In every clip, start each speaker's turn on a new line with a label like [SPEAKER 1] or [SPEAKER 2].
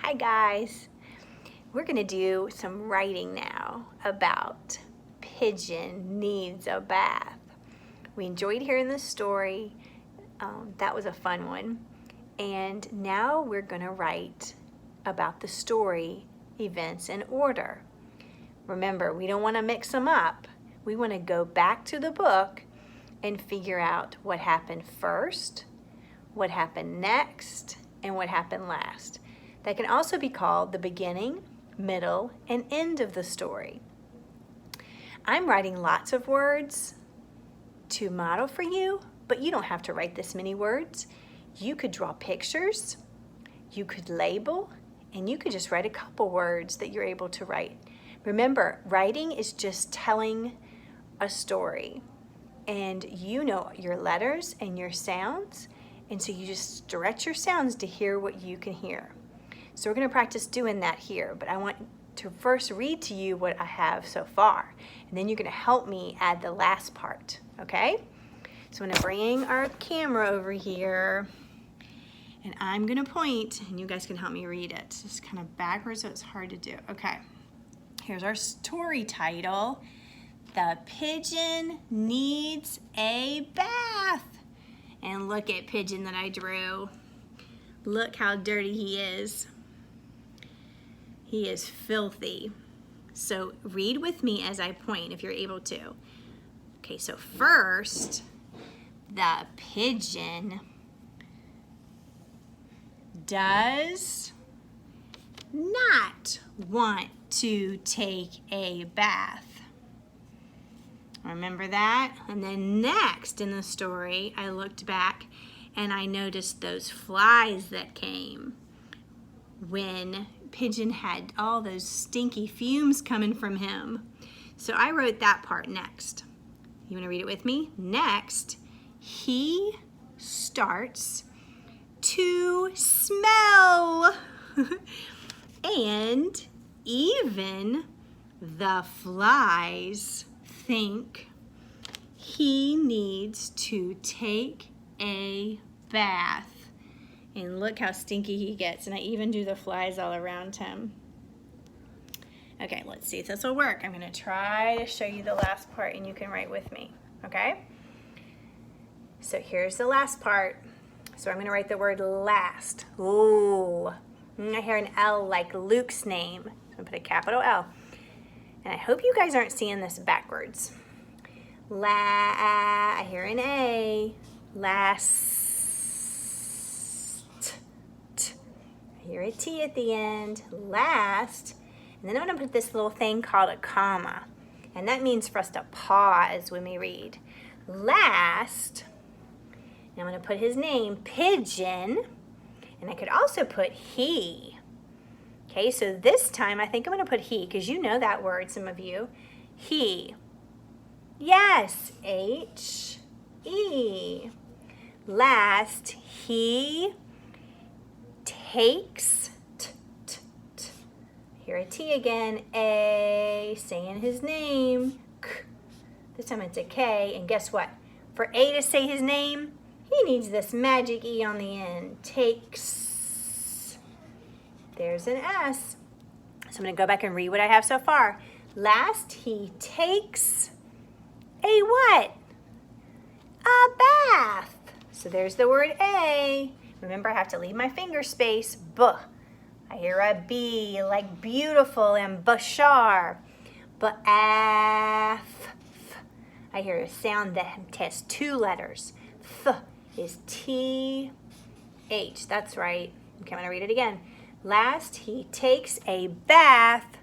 [SPEAKER 1] Hi guys. We're gonna do some writing now about Pigeon Needs a Bath. We enjoyed hearing the story. That was a fun one. And now we're gonna write about the story events in order. Remember, we don't wanna mix them up. We wanna go back to the book and figure out what happened first, what happened next, and what happened last. That can also be called the beginning, middle, and end of the story. I'm writing lots of words to model for you, but you don't have to write this many words. You could draw pictures, you could label, and you could just write a couple words that you're able to write. Remember, writing is just telling a story, and you know your letters and your sounds, and so you just stretch your sounds to hear what you can hear. So we're going to practice doing that here, but I want to first read to you what I have so far, and then you're going to help me add the last part, okay? So I'm going to bring our camera over here, and I'm going to point, and you guys can help me read it. It's just kind of backwards, so it's hard to do. Okay, here's our story title. The Pigeon Needs a Bath. And look at Pigeon that I drew. Look how dirty he is. He is filthy. So read with me as I point if you're able to. Okay, so first, the pigeon does not want to take a bath. Remember that? And then next in the story, I looked back and I noticed those flies that came when Pigeon had all those stinky fumes coming from him. So I wrote that part next. You want to read it with me? Next, he starts to smell. And even the flies think he needs to take a bath. And look how stinky he gets. And I even do the flies all around him. Okay, let's see if this will work. I'm going to try to show you the last part and you can write with me, okay? So here's the last part. So I'm going to write the word last. Ooh, I hear an L like Luke's name. So I'm going to put a capital L. And I hope you guys aren't seeing this backwards. I hear an A. Last. I hear a T at the end. Last. And then I'm going to put this little thing called a comma. And that means for us to pause when we read. Last. And I'm going to put his name, Pigeon. And I could also put he. Okay, so this time I think I'm going to put he, because you know that word, some of you. He. Yes, H-E. Last, he takes, hear a T again, A, saying his name, K. This time it's a K, and guess what? For A to say his name, he needs this magic E on the end. Takes. There's an S. So I'm going to go back and read what I have so far. Last, he takes a what? A bath. So there's the word A. Remember, I have to leave my finger space. B. I hear a B, like beautiful, and Bashar. Bath. I hear a sound that has two letters. Th is T-H. That's right. Okay, I'm going to read it again. Last, he takes a bath.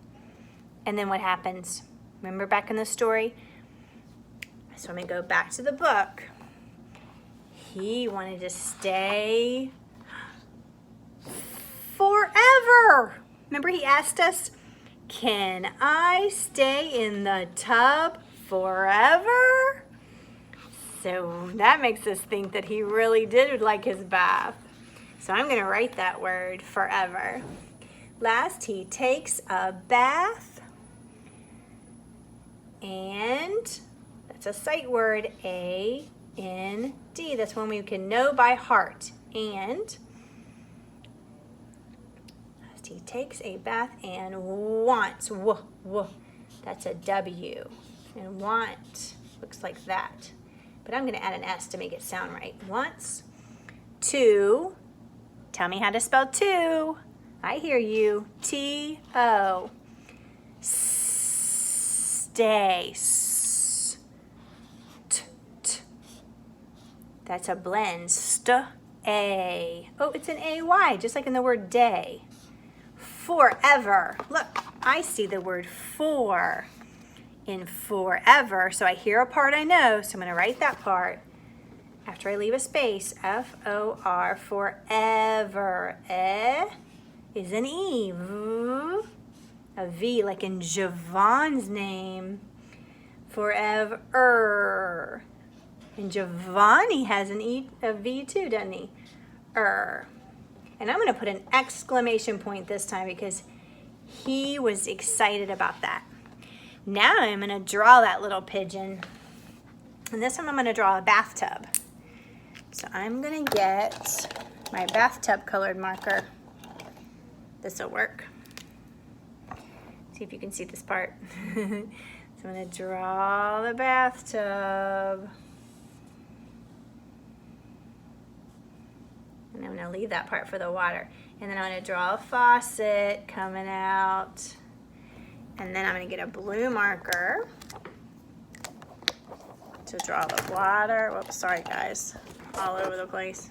[SPEAKER 1] And then what happens? Remember back in the story? So I'm going to go back to the book. He wanted to stay forever. Remember he asked us, can I stay in the tub forever? So that makes us think that he really did like his bath. So I'm going to write that word, forever. Last, he takes a bath. And that's a sight word, A-N-D. That's one we can know by heart. And He takes a bath and wants. That's a W. And want looks like that. But I'm going to add an S to make it sound right. Wants to. Tell me how to spell two. I hear you. T-O. Stay. T. That's a blend. A. Oh, it's an A-Y, just like in the word day. Forever. Look, I see the word for in forever. So I hear a part I know, so I'm going to write that part after I leave a space. F-O-R, forever. Is an E. A V, like in Javon's name. Forever. And Giovanni has an E, a V too, doesn't he? And I'm going to put an exclamation point this time because he was excited about that. Now I'm going to draw that little pigeon. And this time I'm going to draw a bathtub. So I'm going to get my bathtub colored marker. This will work. See if you can see this part. So I'm going to draw the bathtub. And I'm going to leave that part for the water. And then I'm going to draw a faucet coming out. And then I'm going to get a blue marker to draw the water. Whoops, sorry guys. All over the place.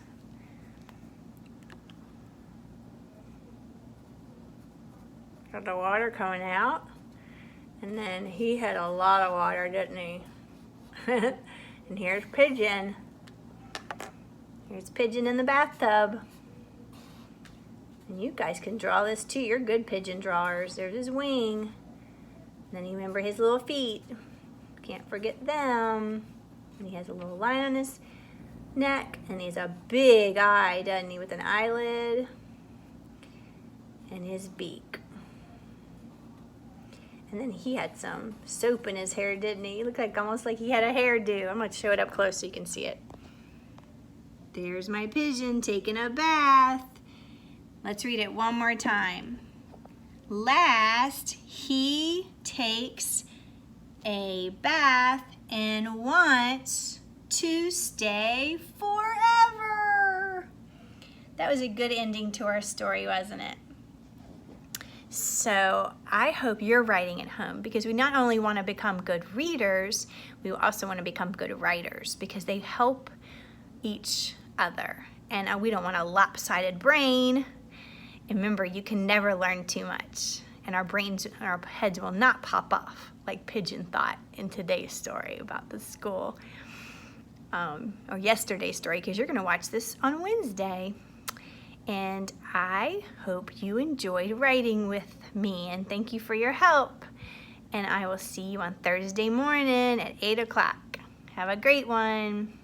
[SPEAKER 1] Got the water coming out. And then he had a lot of water, didn't he? And here's Pigeon. Here's Pigeon in the bathtub. And you guys can draw this too. You're good pigeon drawers. There's his wing. And then you remember his little feet. Can't forget them. And he has a little line on his neck. And he has a big eye, doesn't he? With an eyelid. And his beak. And then he had some soap in his hair, didn't he? He looked like almost like he had a hairdo. I'm going to show it up close so you can see it. There's my pigeon taking a bath. Let's read it one more time. Last, he takes a bath and wants to stay forever. That was a good ending to our story, wasn't it? So I hope you're writing at home because we not only want to become good readers, we also want to become good writers because they help each other. And we don't want a lopsided brain. And remember, you can never learn too much. And our brains and our heads will not pop off like Pigeon thought in today's story about the school. Or yesterday's story, because you're going to watch this on Wednesday. And I hope you enjoyed writing with me. And thank you for your help. And I will see you on Thursday morning at 8 o'clock. Have a great one.